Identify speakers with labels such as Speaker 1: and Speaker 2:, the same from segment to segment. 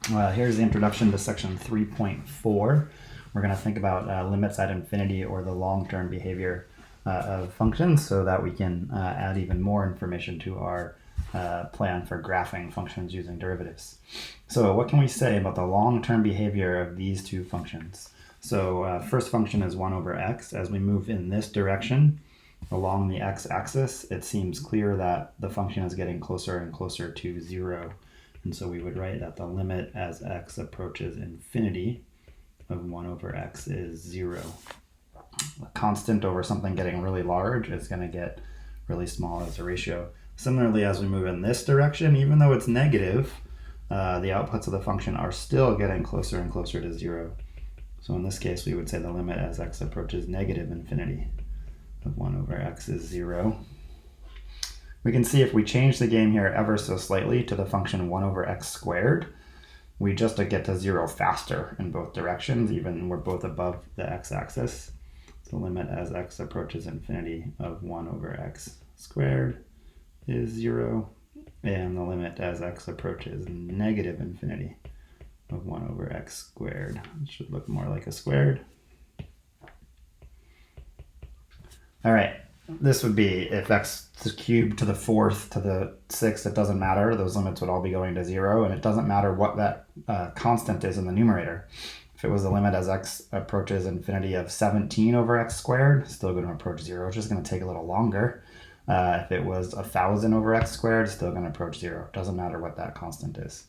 Speaker 1: Here's the introduction to section 3.4. We're going to think about limits at infinity, or the long-term behavior of functions, so that we can add even more information to our plan for graphing functions using derivatives. So what can we say about the long-term behavior of these two functions? So first function is 1 over x. As we move in this direction along the x-axis, it seems clear that the function is getting closer and closer to 0. And so we would write that the limit as x approaches infinity of 1 over x is 0. A constant over something getting really large is going to get really small as a ratio. Similarly, as we move in this direction, even though it's negative, the outputs of the function are still getting closer and closer to 0. So in this case, we would say the limit as x approaches negative infinity of 1 over x is 0. We can see if we change the game here ever so slightly to the function 1 over x squared, we just get to 0 faster in both directions, even we're both above the x-axis. So the limit as x approaches infinity of 1 over x squared is 0, and the limit as x approaches negative infinity of 1 over x squared. It should look more like a squared. All right. This would be if x cubed to the 4th to the 6th, it doesn't matter. Those limits would all be going to 0, and it doesn't matter what that constant is in the numerator. If it was the limit as x approaches infinity of 17 over x squared, still going to approach 0. It's just going to take a little longer. If it was 1,000 over x squared, still going to approach 0. Doesn't matter what that constant is.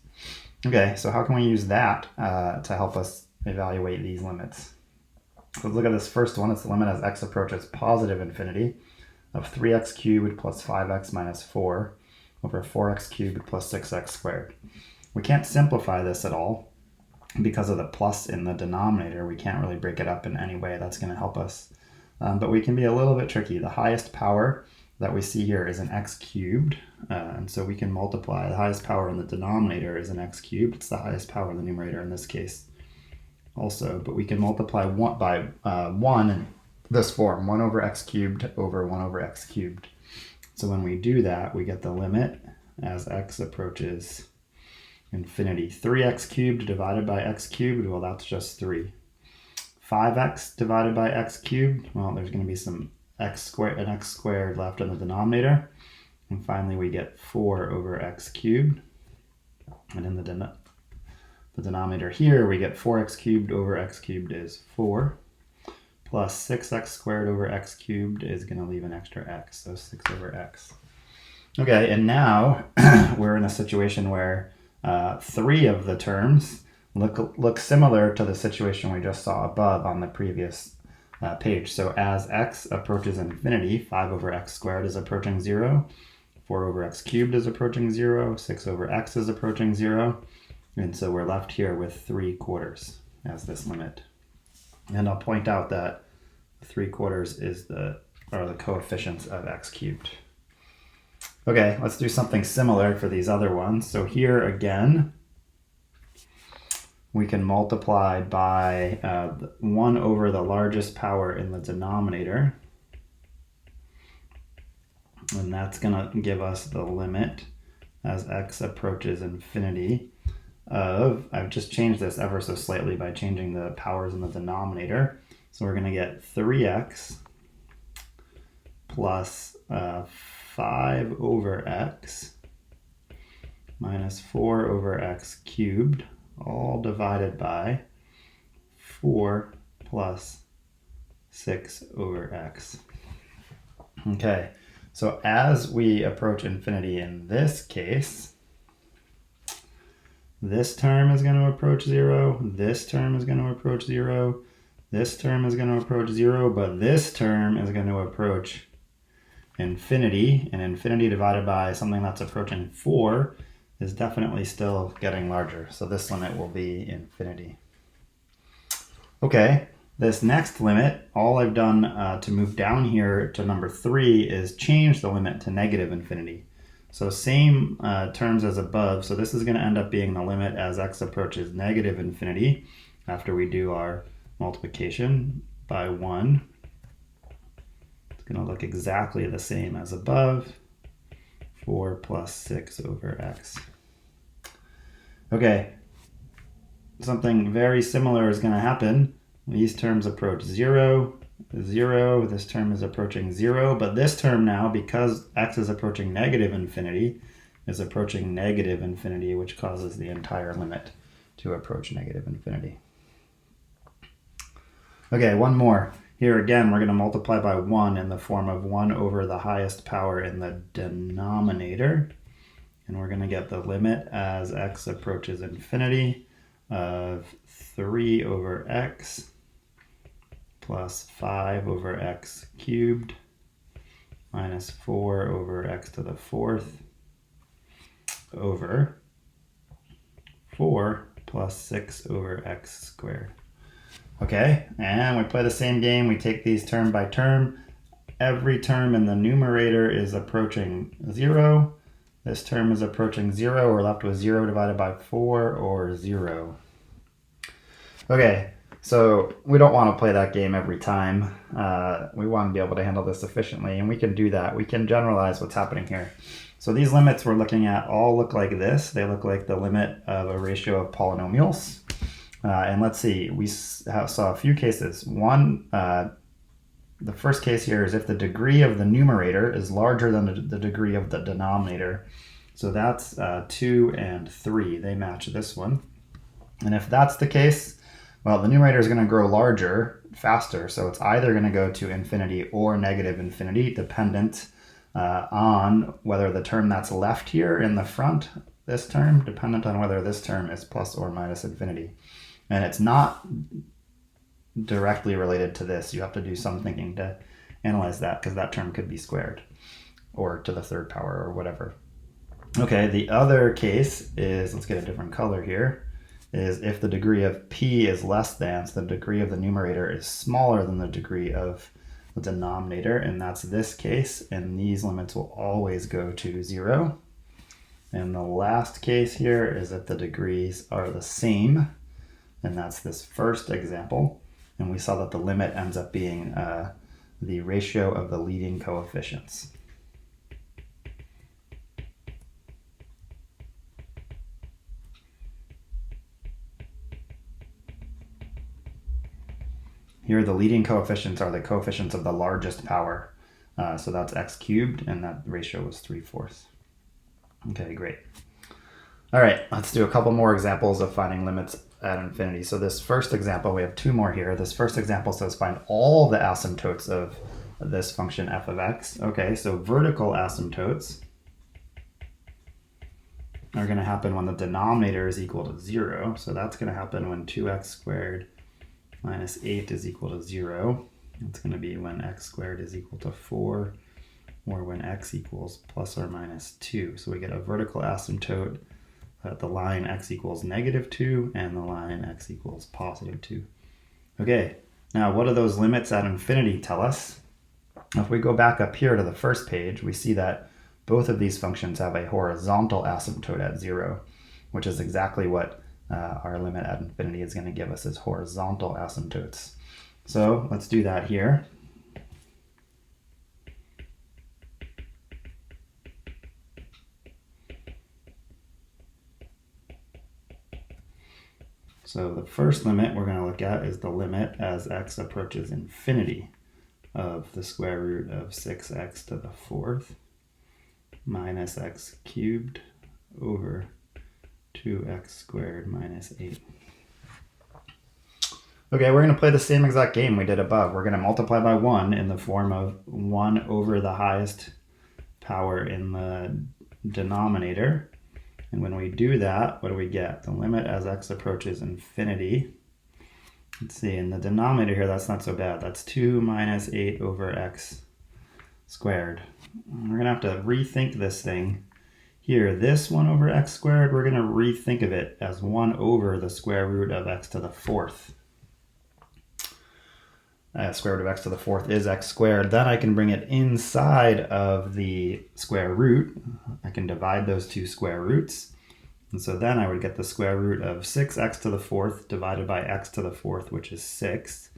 Speaker 1: Okay, so how can we use that to help us evaluate these limits? Let's look at this first one. It's the limit as x approaches positive infinity of 3x cubed plus 5x minus 4 over 4x cubed plus 6x squared. We can't simplify this at all because of the plus in the denominator. We can't really break it up in any way that's going to help us. But we can be a little bit tricky. The highest power that we see here is an x cubed, and so we can multiply. The highest power in the denominator is an x cubed. It's the highest power in the numerator in this case also, but we can multiply 1 by 1 in this form, 1 over x cubed over 1 over x cubed. So when we do that, we get the limit as x approaches infinity. 3x cubed divided by x cubed, well, that's just 3. 5x divided by x cubed, well, there's going to be some an x squared left in the denominator. And finally, we get 4 over x cubed. And in the denominator here, we get 4x cubed over x cubed is 4, plus 6x squared over x cubed is going to leave an extra x, so 6 over x. Okay, and now we're in a situation where 3 of the terms look similar to the situation we just saw above on the previous page. So as x approaches infinity, 5 over x squared is approaching 0, 4 over x cubed is approaching 0, 6 over x is approaching 0, and so we're left here with 3/4 as this limit. And I'll point out that 3/4 are the coefficients of x cubed. Okay, let's do something similar for these other ones. So here again, we can multiply by 1 over the largest power in the denominator. And that's going to give us the limit as x approaches infinity of, I've just changed this ever so slightly by changing the powers in the denominator. So we're going to get 3x plus 5 over x minus 4 over x cubed, all divided by 4 plus 6 over x. Okay, so as we approach infinity in this case, this term is going to approach 0, this term is going to approach 0, this term is going to approach 0, but this term is going to approach infinity, and infinity divided by something that's approaching 4 is definitely still getting larger. So this limit will be infinity. Okay, this next limit, all I've done to move down here to number 3 is change the limit to negative infinity. So same terms as above. So this is going to end up being the limit as x approaches negative infinity after we do our multiplication by 1. It's going to look exactly the same as above. 4 plus 6 over x. Okay, something very similar is going to happen. These terms approach 0, 0. This term is approaching 0. But this term now, because x is approaching negative infinity, is approaching negative infinity, which causes the entire limit to approach negative infinity. Okay, one more. Here again, we're going to multiply by 1 in the form of 1 over the highest power in the denominator. And we're going to get the limit as x approaches infinity of 3 over x plus 5 over x cubed minus 4 over x to the 4th over 4 plus 6 over x squared. Okay, and we play the same game. We take these term by term. Every term in the numerator is approaching 0. This term is approaching 0. We're left with 0 divided by 4 or 0. Okay, so we don't want to play that game every time. We want to be able to handle this efficiently, and we can do that. We can generalize what's happening here. So these limits we're looking at all look like this. They look like the limit of a ratio of polynomials. And let's see, we saw a few cases. One, the first case here is if the degree of the numerator is larger than the degree of the denominator. So that's 2 and 3. They match this one. And if that's the case, well, the numerator is going to grow larger faster. So it's either going to go to infinity or negative infinity, dependent on whether the term that's left here in the front, this term, dependent on whether this term is plus or minus infinity. And it's not directly related to this. You have to do some thinking to analyze that, because that term could be squared or to the third power or whatever. Okay, the other case is, let's get a different color here, is if the degree of p is less than, so the degree of the numerator is smaller than the degree of the denominator, and that's this case, and these limits will always go to 0. And the last case here is if the degrees are the same, and that's this first example. And we saw that the limit ends up being the ratio of the leading coefficients. Here the leading coefficients are the coefficients of the largest power. So that's x cubed, and that ratio was 3/4. Okay, great. All right, let's do a couple more examples of finding limits at infinity. So this first example, we have 2 more here. This first example says find all the asymptotes of this function f of x. Okay, so vertical asymptotes are going to happen when the denominator is equal to 0. So that's going to happen when 2x squared minus 8 is equal to 0. It's going to be when x squared is equal to 4, or when x equals plus or minus 2. So we get a vertical asymptote at the line x equals -2 and the line x equals +2. Okay, now what do those limits at infinity tell us? If we go back up here to the first page, we see that both of these functions have a horizontal asymptote at 0, which is exactly what our limit at infinity is going to give us, is horizontal asymptotes. So let's do that here. So the first limit we're going to look at is the limit as x approaches infinity of the square root of 6x to the 4th minus x cubed over 2x squared minus 8. Okay, we're going to play the same exact game we did above. We're going to multiply by 1 in the form of 1 over the highest power in the denominator. And when we do that, what do we get? The limit as x approaches infinity. Let's see, in the denominator here, that's not so bad. That's 2 minus 8 over x squared. We're going to have to rethink this thing. Here, this 1 over x squared, we're going to rethink of it as 1 over the square root of x to the 4th. Square root of x to the 4th is x squared. Then I can bring it inside of the square root. I can divide those two square roots. And so then I would get the square root of 6x to the 4th divided by x to the 4th, which is 6,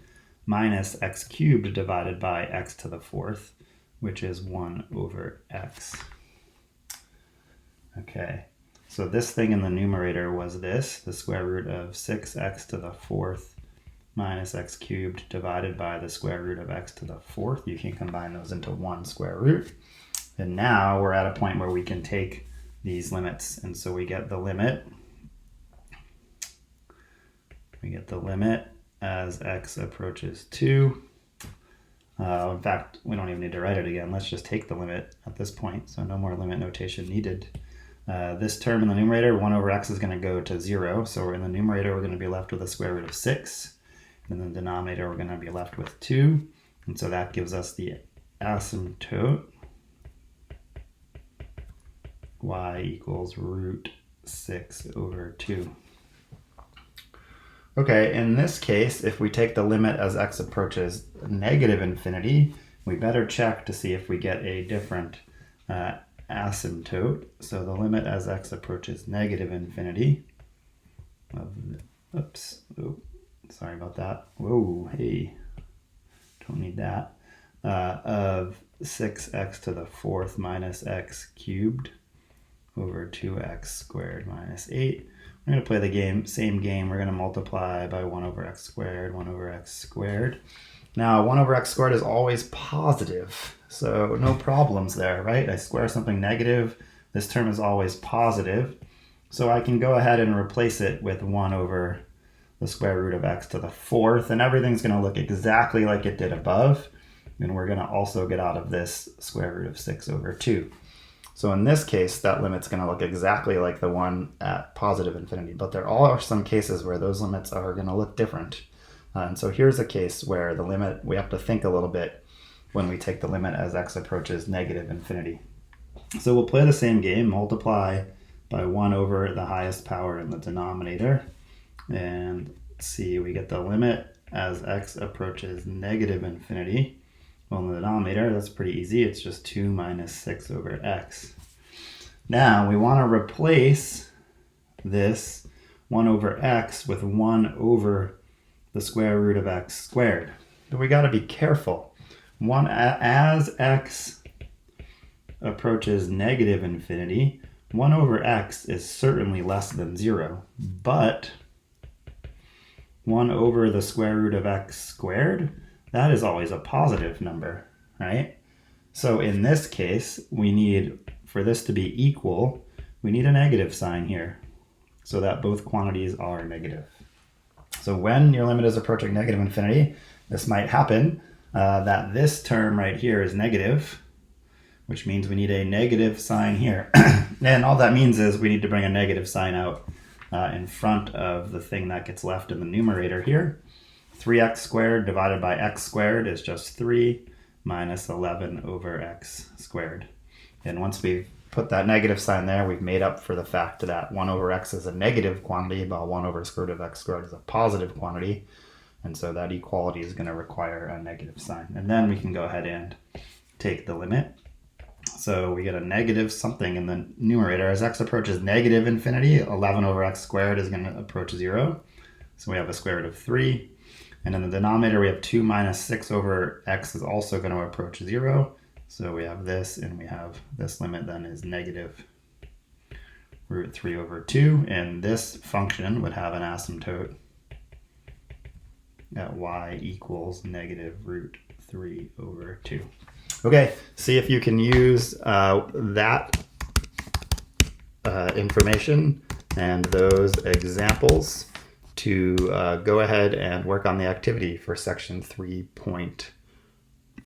Speaker 1: minus x cubed divided by x to the 4th, which is 1 over x. Okay, So this thing in the numerator was this, the square root of 6x to the 4th minus x cubed divided by the square root of x to the 4th. You can combine those into one square root. And now we're at a point where we can take these limits. And so we get the limit. We get the limit as x approaches 2. In fact, we don't even need to write it again. Let's just take the limit at this point. So no more limit notation needed. This term in the numerator, 1 over x, is going to go to 0. So in the numerator, we're going to be left with a square root of 6. And in the denominator, we're going to be left with 2. And so that gives us the asymptote y equals root 6 over 2. Okay, in this case, if we take the limit as x approaches negative infinity, we better check to see if we get a different asymptote. So the limit as x approaches negative infinity sorry about that. Whoa, hey, don't need that. Of 6x to the 4th minus x cubed over 2x squared minus 8. We're going to play the same game. We're going to multiply by 1 over x squared, 1 over x squared. Now, 1 over x squared is always positive, so no problems there, right? I square something negative. This term is always positive. So I can go ahead and replace it with 1 over the square root of x to the 4th, and everything's going to look exactly like it did above. And we're going to also get out of this square root of 6 over 2. So in this case, that limit's going to look exactly like the one at positive infinity, but there are some cases where those limits are going to look different. And so here's a case where the limit, we have to think a little bit when we take the limit as x approaches negative infinity. So we'll play the same game, multiply by 1 over the highest power in the denominator, and see, we get the limit as x approaches negative infinity. Well, in the denominator, that's pretty easy. It's just 2 minus 6 over x. Now, we want to replace this 1 over x with 1 over the square root of x squared. But we got to be careful. As x approaches negative infinity, 1 over x is certainly less than 0. But 1 over the square root of x squared, that is always a positive number, right? So in this case, we need, for this to be equal, we need a negative sign here so that both quantities are negative. So when your limit is approaching negative infinity, this might happen that this term right here is negative, which means we need a negative sign here. And all that means is we need to bring a negative sign out in front of the thing that gets left in the numerator here. 3x squared divided by x squared is just 3 minus 11 over x squared. And once we've put that negative sign there, we've made up for the fact that 1 over x is a negative quantity, while 1 over square root of x squared is a positive quantity. And so that equality is going to require a negative sign. And then we can go ahead and take the limit. So we get a negative something in the numerator. As x approaches negative infinity, 11 over x squared is going to approach 0. So we have a square root of 3. And in the denominator, we have 2 minus 6 over x is also going to approach 0. So we have this, and we have this limit then is negative root 3 over 2. And this function would have an asymptote at y equals negative root 3 over 2. Okay, see if you can use that information and those examples to go ahead and work on the activity for section 3.2.